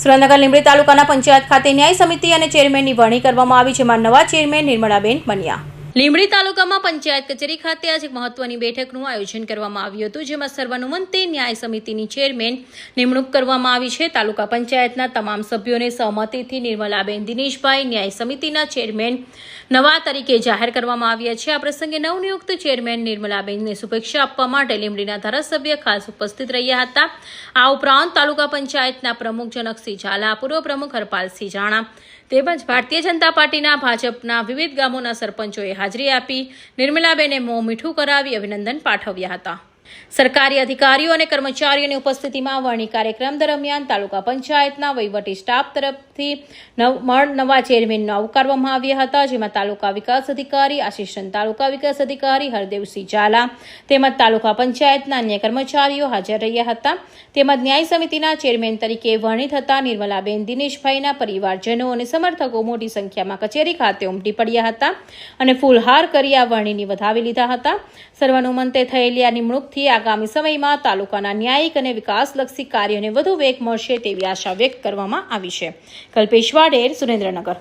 સુરેન્દ્રનગર લીંબડી તાલુકાના પંચાયત ખાતે ન્યાય સમિતિ અને ચેરમેનની વરણી કરવામાં આવી, જેમાં નવા ચેરમેન નિર્મળાબેન બન્યા. લીંબડી તાલુકામાં પંચાયત કચેરી ખાતે આજે મહત્વની બેઠકનું આયોજન કરવામાં આવ્યું હતું, જેમાં સર્વાનુમતે ન્યાય સમિતિની ચેરમેન નિમણૂક કરવામાં આવી છે. તાલુકા પંચાયતના તમામ સભ્યોને સહમતિથી નિર્મલાબેન દિનેશભાઈ ન્યાય સમિતિના ચેરમેન નવા તરીકે જાહેર કરવામાં આવ્યા છે. આ પ્રસંગે નવનિયુક્ત ચેરમેન નિર્મલાબેનને શુભેચ્છા આપવા માટે લીંબડીના ધારાસભ્ય ખાસ ઉપસ્થિત રહ્યા હતા. આ ઉપરાંત તાલુકા પંચાયતના પ્રમુખ જનકસિંહ ઝાલા, પૂર્વ પ્રમુખ હરપાલસિંહ જાણા તેમજ ભારતીય જનતા પાર્ટીના ભાજપના વિવિધ ગામોના સરપંચોએ હાજરી આપી નિર્મલાબેને મોં મીઠું કરાવી અભિનંદન પાઠવ્યા હતા. સરકારી અધિકારીઓ અને કર્મચારીઓની ઉપસ્થિતિમાં વરણી કાર્યક્રમ દરમિયાન તાલુકા પંચાયતના વહીવટી સ્ટાફ તરફથી નવા ચેરમેનને આવકારવામાં આવ્યા હતા, જેમાં તાલુકા વિકાસ અધિકારી, આસિસ્ટન્ટ તાલુકા વિકાસ અધિકારી હરદેવસિંહ ઝાલા તેમજ તાલુકા પંચાયતના અન્ય કર્મચારીઓ હાજર રહ્યા હતા. તેમજ ન્યાય સમિતિના ચેરમેન તરીકે વરણી થતા નિર્મલાબેન દિનેશભાઈના પરિવારજનો અને સમર્થકો મોટી સંખ્યામાં કચેરી ખાતે ઉમટી પડ્યા હતા અને ફૂલહાર કરી આ વરણીની વધાવી લીધા હતા. સર્વાનુમતે થયેલી આ નિમણૂકથી આગામી સમયમાં તાલુકાના ન્યાયિક અને વિકાસલક્ષી કાર્યોને વધુ વેગ મળશે તેવી આશા વ્યક્ત કરવામાં આવી છે. કલ્પેશ વાડેર, સુરેન્દ્રનગર.